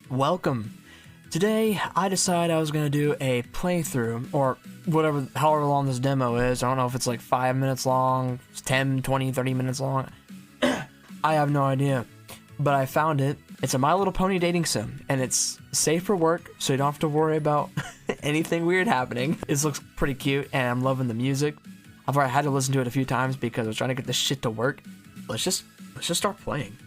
Welcome. Today, I decided I was going to do a playthrough, or whatever, however long this demo is. I don't know if it's like 5 minutes long, 10, 20, 30 minutes long. I have no idea. But I found it. It's a My Little Pony dating sim, and it's safe for work, so you don't have to worry about anything weird happening. This looks pretty cute, and I'm loving the music. I've already had to listen to it a few times because I was trying to get this shit to work. Let's just start playing.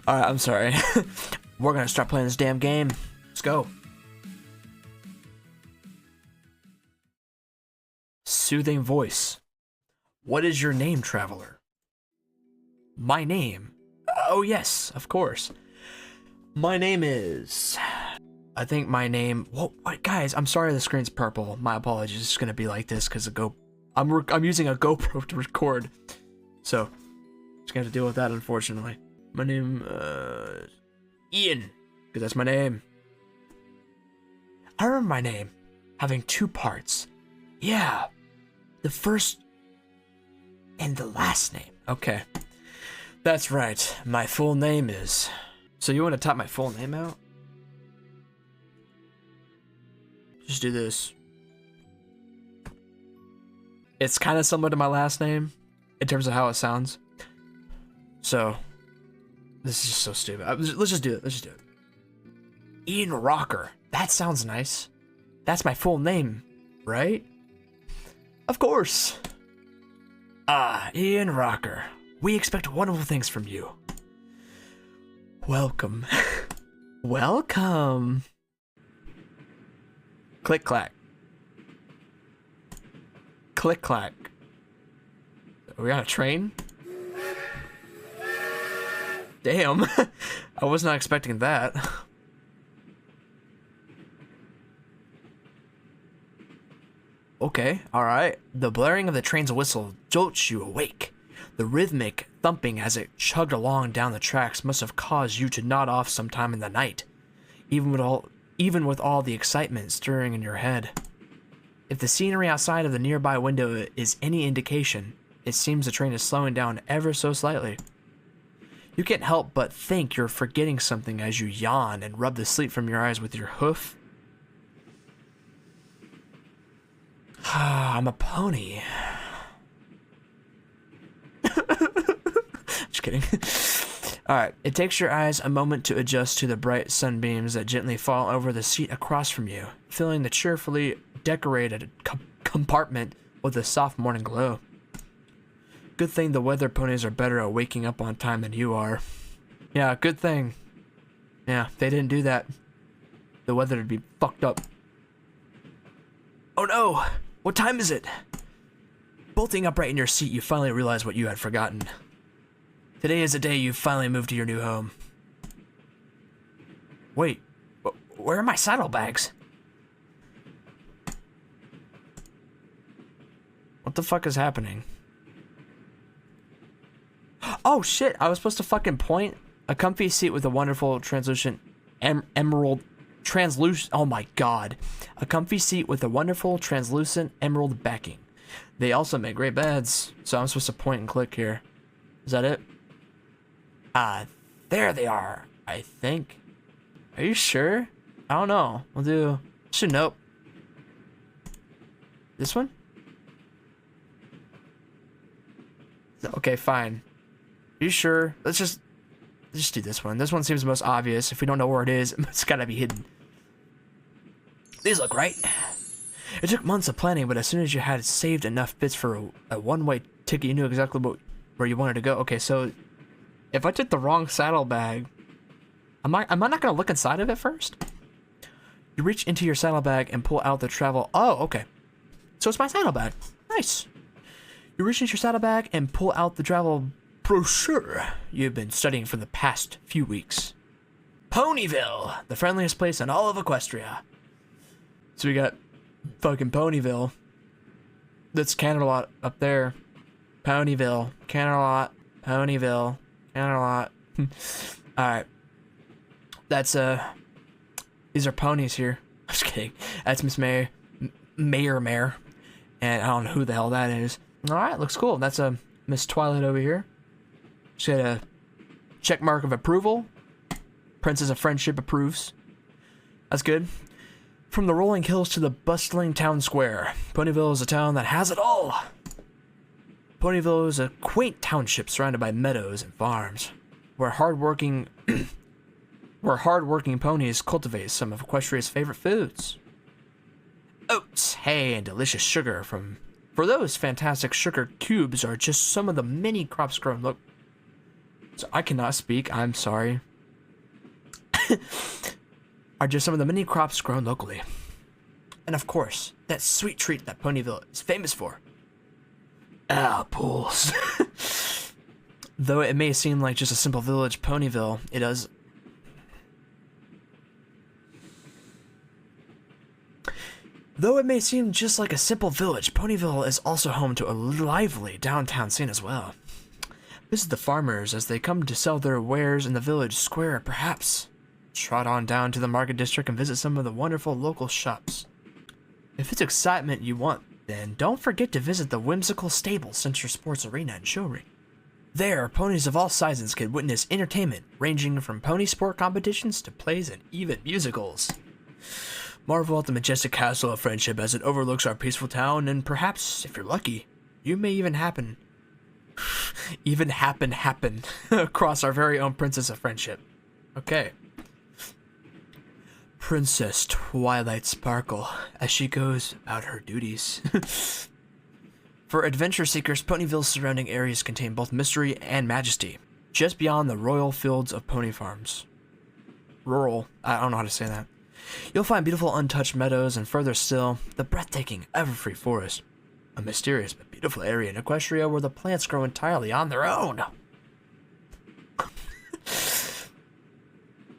Alright, I'm sorry. We're gonna start playing this damn game. Let's go. Soothing voice. What is your name, traveler? My name? Oh yes, of course. My name is... I think my name... Whoa, guys, I'm sorry the screen's purple. My apologies, it's gonna be like this because I'm using a GoPro to record. So, just gonna have to deal with that, unfortunately. My name, Ian, because that's my name. I remember my name having two parts. Yeah, the first and the last name. Okay, that's right. My full name is... So you want to type my full name out? Just do this. It's kind of similar to my last name in terms of how it sounds. So... This is just so stupid. Let's just do it. Let's just do it. Ian Rocker. That sounds nice. That's my full name, right? Of course. Ian Rocker. We expect wonderful things from you. Welcome. Welcome. Click clack. Click clack. Are we on a train? Damn, I was not expecting that. Okay, alright. The blaring of the train's whistle jolts you awake. The rhythmic thumping as it chugged along down the tracks must have caused you to nod off sometime in the night, even with all the excitement stirring in your head. If the scenery outside of the nearby window is any indication, it seems the train is slowing down ever so slightly. You can't help but think you're forgetting something as you yawn and rub the sleep from your eyes with your hoof. I'm a pony. Just kidding. Alright, it takes your eyes a moment to adjust to the bright sunbeams that gently fall over the seat across from you, filling the cheerfully decorated compartment with a soft morning glow. Good thing the weather ponies are better at waking up on time than you are. Yeah, good thing. Yeah, if they didn't do that, the weather would be fucked up. Oh no! What time is it? Bolting upright in your seat, you finally realize what you had forgotten. Today is the day you finally moved to your new home. Wait, where are my saddlebags? What the fuck is happening? Oh shit, I was supposed to fucking point. A comfy seat with a wonderful translucent oh my god. A comfy seat with a wonderful translucent emerald backing. They also make great beds, so I'm supposed to point and click here. Is that it? There they are, I think. Are you sure? I don't know. We'll do... Nope. This one? Okay, fine. Are you sure? Let's just do this one. This one seems the most obvious. If we don't know where it is, it's gotta be hidden. These look right. It took months of planning, but as soon as you had saved enough bits for a one-way ticket, you knew exactly where you wanted to go. Okay, so if I took the wrong saddlebag, am I not gonna look inside of it first? You reach into your saddlebag and pull out the travel. Oh, okay. So it's my saddlebag. Nice. You reach into your saddlebag and pull out the travel brochure you've been studying for the past few weeks. Ponyville, the friendliest place in all of Equestria. So we got fucking Ponyville. That's Canterlot up there. Ponyville, Canterlot. Ponyville. Canterlot. Alright. That's, these are ponies here. I'm just kidding. That's Miss Mayor. And I don't know who the hell that is. Alright, looks cool. That's, Miss Twilight over here. She got a check mark of approval. Princess of Friendship approves. That's good. From the rolling hills to the bustling town square, Ponyville is a town that has it all. Ponyville is a quaint township surrounded by meadows and farms, where hardworking ponies cultivate some of Equestria's favorite foods. Oats, hay, and delicious sugar for those fantastic sugar cubes are just some of the many crops grown. So I cannot speak, I'm sorry. Are just some of the many crops grown locally. And of course, that sweet treat that Ponyville is famous for. Apples. Though it may seem like just a simple village, Ponyville, it does. Though it may seem just like a simple village, Ponyville is also home to a lively downtown scene as well. Visit the farmers as they come to sell their wares in the village square, perhaps. Trot on down to the market district and visit some of the wonderful local shops. If it's excitement you want, then don't forget to visit the whimsical stable Center Sports Arena and Show Ring. There, ponies of all sizes can witness entertainment, ranging from pony sport competitions to plays and even musicals. Marvel at the majestic castle of Friendship as it overlooks our peaceful town, and perhaps, if you're lucky, you may even happen across our very own Princess of Friendship. Okay. Princess Twilight Sparkle as she goes about her duties. For adventure seekers, Ponyville's surrounding areas contain both mystery and majesty, just beyond the royal fields of pony farms. Rural, I don't know how to say that. You'll find beautiful untouched meadows and further still, the breathtaking Everfree Forest, a mysterious but beautiful area in Equestria where the plants grow entirely on their own.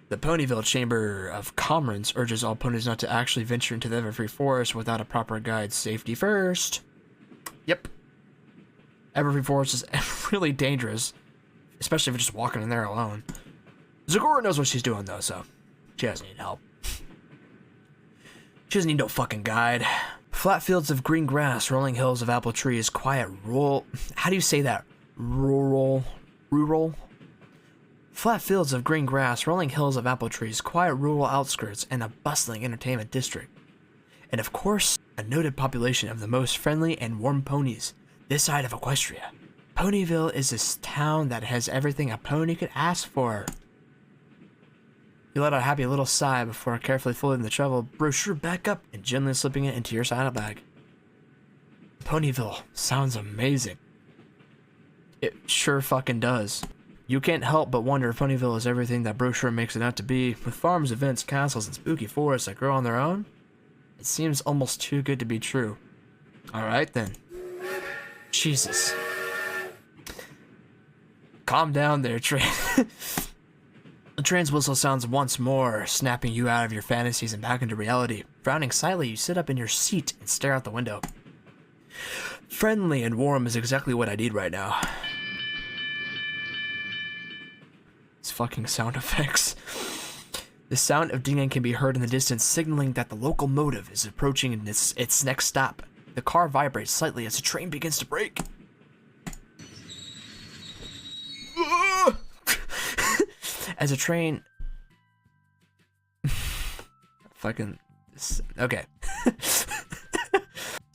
The Ponyville Chamber of Commerce urges all ponies not to actually venture into the Everfree Forest without a proper guide. Safety first. Yep. Everfree Forest is really dangerous, especially if you're just walking in there alone. Zagora knows what she's doing though, so she doesn't need help. She doesn't need no fucking guide. Flat fields of green grass, rolling hills of apple trees, quiet rural... How do you say that? Rural? Flat fields of green grass, rolling hills of apple trees, quiet rural outskirts, and a bustling entertainment district. And of course, a noted population of the most friendly and warm ponies this side of Equestria. Ponyville is this town that has everything a pony could ask for. You let out a happy little sigh before carefully folding the travel brochure back up and gently slipping it into your saddlebag. Ponyville sounds amazing. It sure fucking does. You can't help but wonder if Ponyville is everything that brochure makes it out to be, with farms, events, castles, and spooky forests that grow on their own. It seems almost too good to be true. Alright then. Jesus. Calm down there, train. The train's whistle sounds once more, snapping you out of your fantasies and back into reality. Frowning slightly, you sit up in your seat and stare out the window. Friendly and warm is exactly what I need right now. It's fucking sound effects. The sound of dinging can be heard in the distance, signaling that the locomotive is approaching its next stop. The car vibrates slightly as the train begins to brake. As a train... Fucking... Okay.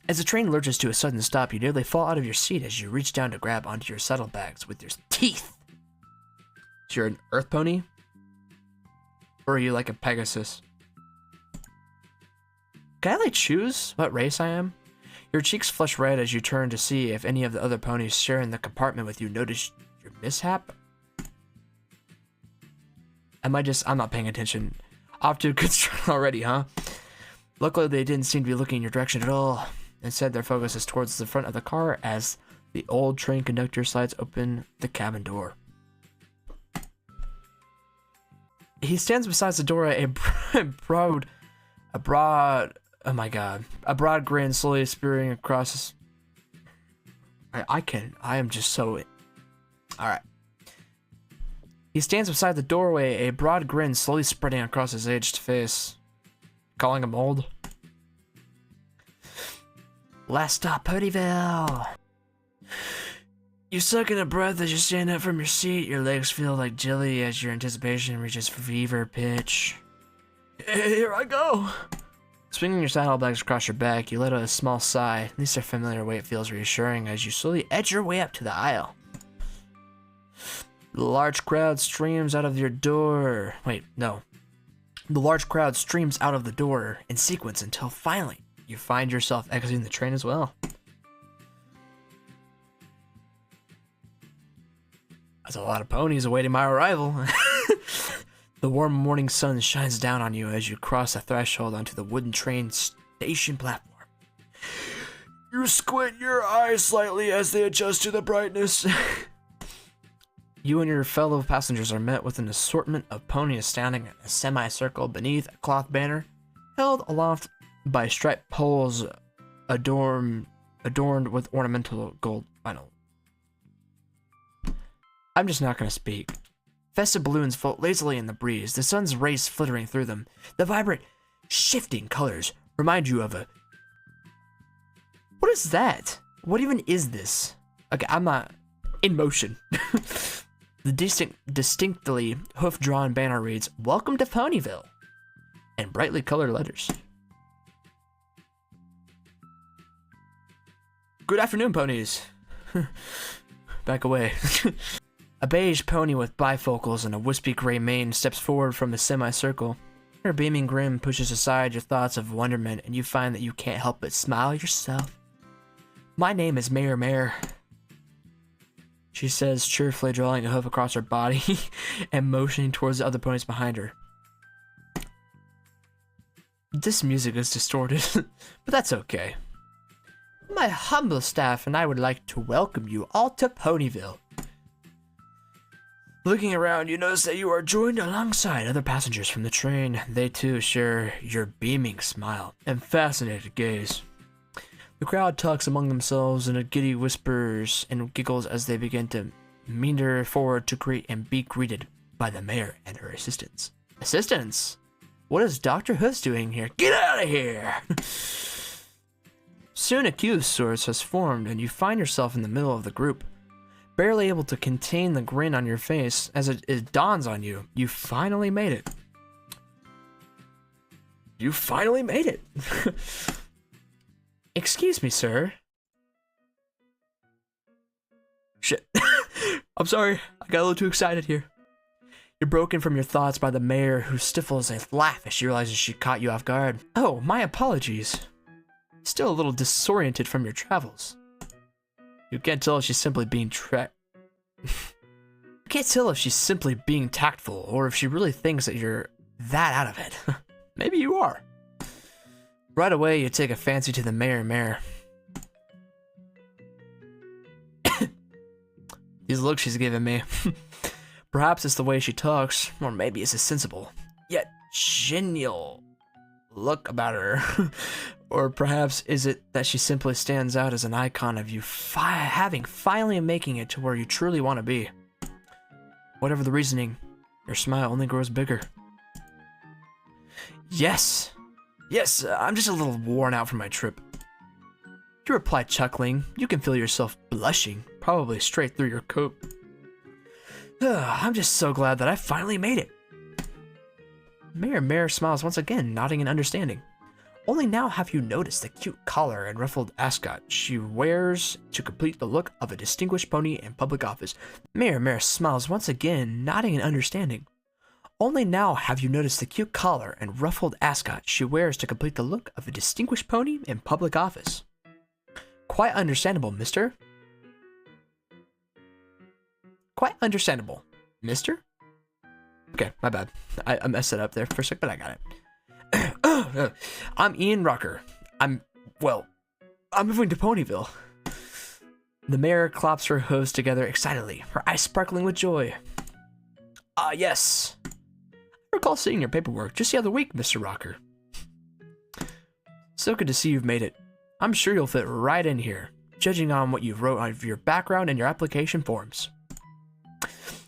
As the train lurches to a sudden stop, you nearly fall out of your seat as you reach down to grab onto your saddlebags with your teeth. So you're an earth pony? Or are you like a Pegasus? Can I like choose what race I am? Your cheeks flush red as you turn to see if any of the other ponies sharing the compartment with you notice your mishap. I'm not paying attention. Off to a good start already, huh? Luckily, they didn't seem to be looking in your direction at all. Instead, their focus is towards the front of the car as the old train conductor slides open the cabin door. He stands beside the door, a broad grin slowly spearing across his... I am just so Alright. He stands beside the doorway, a broad grin slowly spreading across his aged face. Calling him old. Last stop, Ponyville! You suck in a breath as you stand up from your seat. Your legs feel like jelly as your anticipation reaches fever pitch. Here I go! Swinging your saddlebags across your back, you let out a small sigh. At least a familiar weight feels reassuring as you slowly edge your way up to the aisle. The large crowd streams out of your door. Wait, no. The large crowd streams out of the door in sequence until finally you find yourself exiting the train as well. That's a lot of ponies awaiting my arrival. The warm morning sun shines down on you as you cross the threshold onto the wooden train station platform. You squint your eyes slightly as they adjust to the brightness. You and your fellow passengers are met with an assortment of ponies standing in a semicircle beneath a cloth banner, held aloft by striped poles adorned with ornamental gold vinyl. I'm just not going to speak. Festive balloons float lazily in the breeze, the sun's rays flittering through them. The vibrant, shifting colors remind you of a... What is that? What even is this? Okay, I'm not... In motion. The distinctly hoof-drawn banner reads, "Welcome to Ponyville," in brightly colored letters. Good afternoon, ponies. Back away. A beige pony with bifocals and a wispy gray mane steps forward from the semicircle. Her beaming grin pushes aside your thoughts of wonderment, and you find that you can't help but smile yourself. My name is Mare, she says, cheerfully drawing a hoof across her body and motioning towards the other ponies behind her. This music is distorted, but that's okay. My humble staff and I would like to welcome you all to Ponyville. Looking around, you notice that you are joined alongside other passengers from the train. They too share your beaming smile and fascinated gaze. The crowd talks among themselves in a giddy whispers and giggles as they begin to meander forward to greet and be greeted by the mayor and her assistants. Assistants? What is Dr. Hoofs doing here? Get out of here! Soon a queue of sorts has formed and you find yourself in the middle of the group. Barely able to contain the grin on your face as it dawns on you. You finally made it. You finally made it. Excuse me, sir. Shit. I'm sorry. I got a little too excited here. You're broken from your thoughts by the mayor, who stifles a laugh as she realizes she caught you off guard. Oh, my apologies. Still a little disoriented from your travels. You can't tell if she's simply being You can't tell if she's simply being tactful or if she really thinks that you're that out of it. Maybe you are. Right away, you take a fancy to the mayor. These looks she's giving me. Perhaps it's the way she talks, or maybe it's a sensible, yet genial look about her. Or perhaps is it that she simply stands out as an icon of you finally making it to where you truly want to be. Whatever the reasoning, your smile only grows bigger. Yes, I'm just a little worn out from my trip. You reply chuckling. You can feel yourself blushing, probably straight through your coat. I'm just so glad that I finally made it. Mayor smiles once again, nodding in understanding. Only now have you noticed the cute collar and ruffled ascot she wears to complete the look of a distinguished pony in public office. Mayor smiles once again, nodding in understanding. Only now have you noticed the cute collar and ruffled ascot she wears to complete the look of a distinguished pony in public office. Quite understandable, mister. Quite understandable, mister? Okay, my bad. I messed it up there for a sec, but I got it. I'm Ian Rocker. I'm moving to Ponyville. The mayor claps her hooves together excitedly, her eyes sparkling with joy. Yes. I recall seeing your paperwork just the other week, Mr. Rocker. So good to see you've made it. I'm sure you'll fit right in here, judging on what you wrote on your background and your application forms.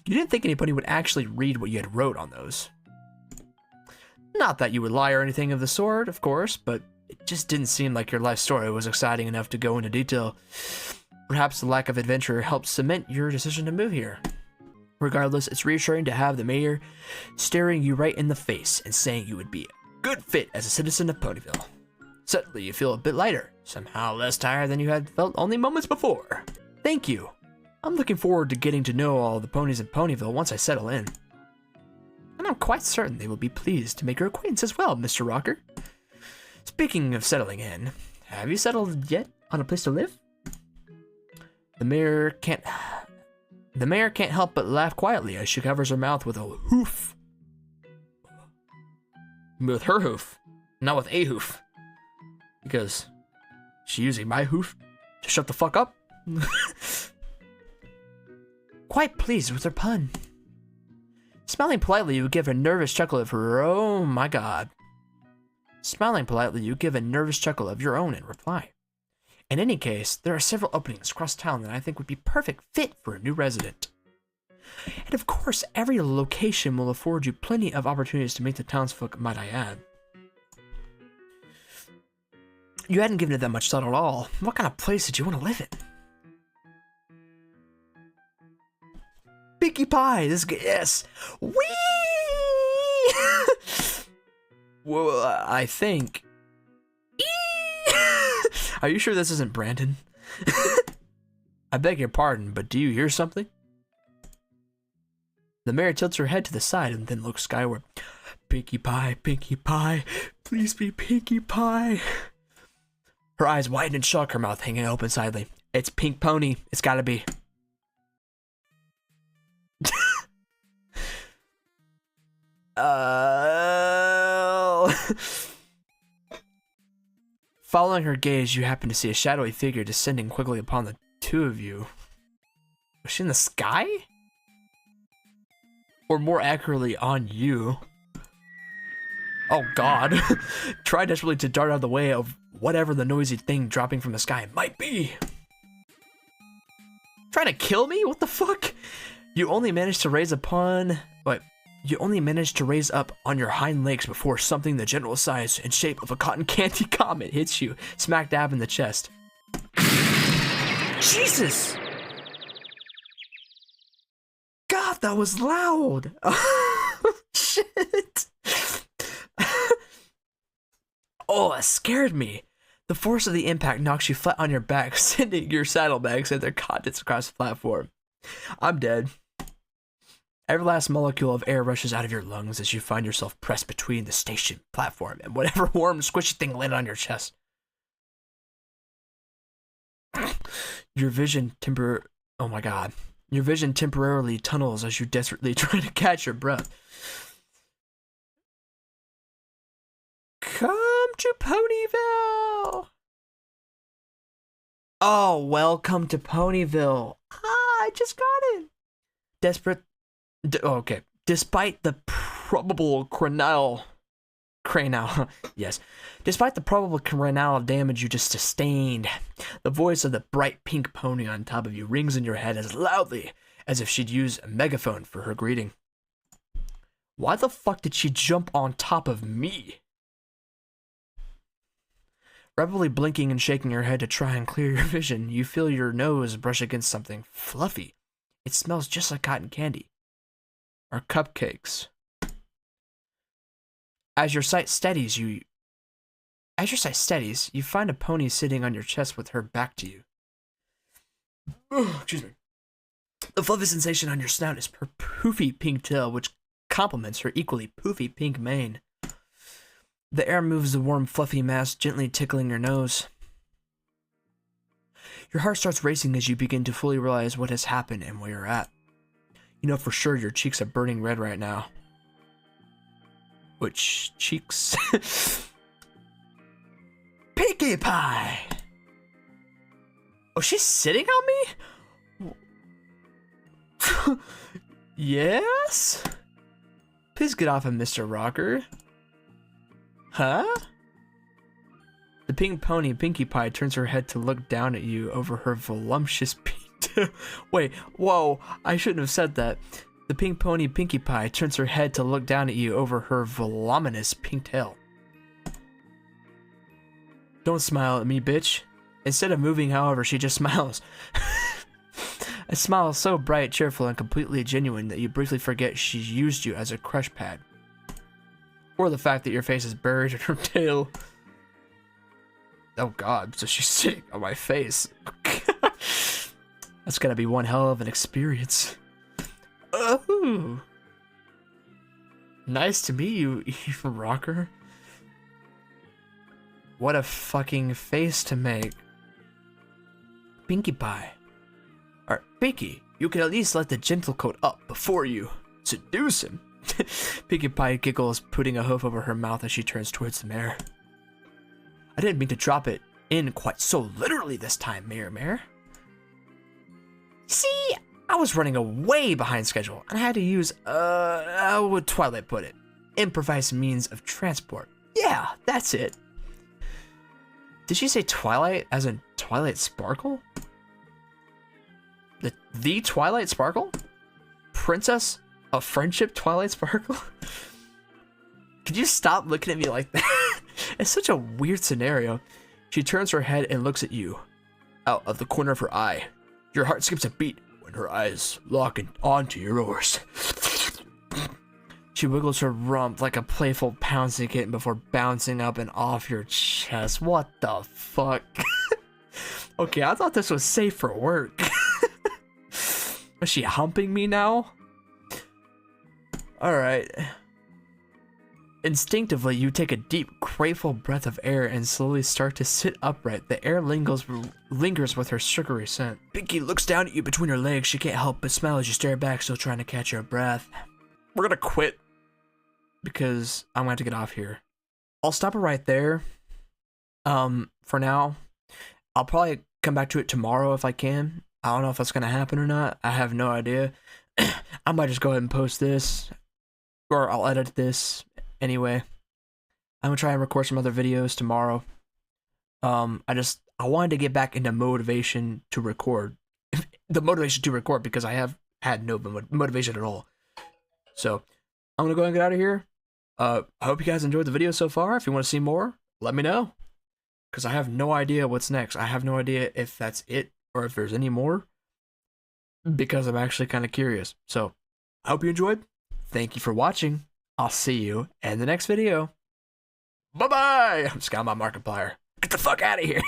You didn't think anybody would actually read what you had wrote on those. Not that you would lie or anything of the sort, of course, but it just didn't seem like your life story was exciting enough to go into detail. Perhaps the lack of adventure helped cement your decision to move here. Regardless, it's reassuring to have the mayor staring you right in the face and saying you would be a good fit as a citizen of Ponyville. Suddenly, you feel a bit lighter, somehow less tired than you had felt only moments before. Thank you. I'm looking forward to getting to know all the ponies in Ponyville once I settle in. And I'm quite certain they will be pleased to make your acquaintance as well, Mr. Rocker. Speaking of settling in, have you settled yet on a place to live? The mayor can't help but laugh quietly as she covers her mouth with a hoof. With her hoof, not with a hoof. Because she's using my hoof to shut the fuck up. Quite pleased with her pun. Smiling politely, you give a nervous chuckle of her. Oh my god. Smiling politely, you give a nervous chuckle of your own in reply. In any case, there are several openings across town that I think would be perfect fit for a new resident. And of course, every location will afford you plenty of opportunities to meet the townsfolk, might I add. You hadn't given it that much thought at all. What kind of place did you want to live in? Pinkie Pie, yes. Whee! Well, I think. Are you sure this isn't Brandon? I beg your pardon, but do you hear something? The mayor tilts her head to the side and then looks skyward. Pinkie Pie, please be Pinkie Pie. Her eyes widen in shock, her mouth hanging open slightly. It's Pink Pony, it's gotta be. Following her gaze, you happen to see a shadowy figure descending quickly upon the two of you. Was she in the sky? Or more accurately, on you. Oh god. Try desperately to dart out of the way of whatever the noisy thing dropping from the sky might be. Trying to kill me? What the fuck? You only managed to raise up on your hind legs before something the general size and shape of a cotton candy comet hits you, smack dab in the chest. Jesus! God, that was loud! Shit! Oh, that scared me. The force of the impact knocks you flat on your back, sending your saddlebags and their contents across the platform. I'm dead. Every last molecule of air rushes out of your lungs as you find yourself pressed between the station platform and whatever warm, squishy thing landed on your chest. Your vision temporarily tunnels as you desperately try to catch your breath. Come to Ponyville! Oh, welcome to Ponyville. I just got it. Despite the probable cranial damage you just sustained, the voice of the bright pink pony on top of you rings in your head as loudly as if she'd use a megaphone for her greeting. Why the fuck did she jump on top of me? Rapidly blinking and shaking your head to try and clear your vision, you feel your nose brush against something fluffy. It smells just like cotton candy. Or cupcakes. As your sight steadies, you find a pony sitting on your chest with her back to you. Excuse me. The fluffy sensation on your snout is her poofy pink tail, which complements her equally poofy pink mane. The air moves the warm, fluffy mass, gently tickling your nose. Your heart starts racing as you begin to fully realize what has happened and where you're at. You know for sure your cheeks are burning red right now. Which cheeks? Pinkie Pie! Oh, she's sitting on me? Yes? Please get off of Mr. Rocker. Huh? The pink pony, Pinkie Pie, turns her head to look down at you over her voluptuous pink. Wait, whoa, I shouldn't have said that. The pink pony Pinkie Pie turns her head to look down at you over her voluminous pink tail. Don't smile at me, bitch. Instead of moving, however, she just smiles. A smile so bright, cheerful, and completely genuine that you briefly forget she's used you as a crush pad. Or the fact that your face is buried in her tail. Oh god, so she's sitting on my face. That's gotta be one hell of an experience. Oh, nice to meet you, Eve Rocker. What a fucking face to make. Pinkie Pie. Or Pinkie, you can at least let the gentle coat up before you seduce him. Pinkie Pie giggles, putting a hoof over her mouth as she turns towards the mare. I didn't mean to drop it in quite so literally this time, Mare. See, I was running way behind schedule, and I had to use, how would Twilight put it? Improvised means of transport. Yeah, that's it. Did she say Twilight as in Twilight Sparkle? The Twilight Sparkle? Princess of Friendship Twilight Sparkle? Could you stop looking at me like that? It's such a weird scenario. She turns her head and looks at you. Out of the corner of her eye. Your heart skips a beat when her eyes lock onto yours. She wiggles her rump like a playful pouncing kitten before bouncing up and off your chest. What the fuck? Okay, I thought this was safe for work. Is she humping me now? Alright. Instinctively, you take a deep, grateful breath of air and slowly start to sit upright. The air lingers with her sugary scent. Pinkie looks down at you between her legs. She can't help but smile as you stare back, still trying to catch her breath. We're gonna quit because I'm gonna have to get off here. I'll stop it right there. For now, I'll probably come back to it tomorrow if I can. I don't know if that's gonna happen or not. I have no idea. I might just go ahead and post this, or I'll edit this. Anyway, I'm gonna try and record some other videos tomorrow. I wanted to get back into motivation to record. The motivation to record because I have had no motivation at all. So, I'm gonna go and get out of here. I hope you guys enjoyed the video so far. If you want to see more, let me know. Because I have no idea what's next. I have no idea if that's it or if there's any more. Because I'm actually kind of curious. So, I hope you enjoyed. Thank you for watching. I'll see you in the next video. Bye-bye! I'm just got my Markiplier. Get the fuck out of here.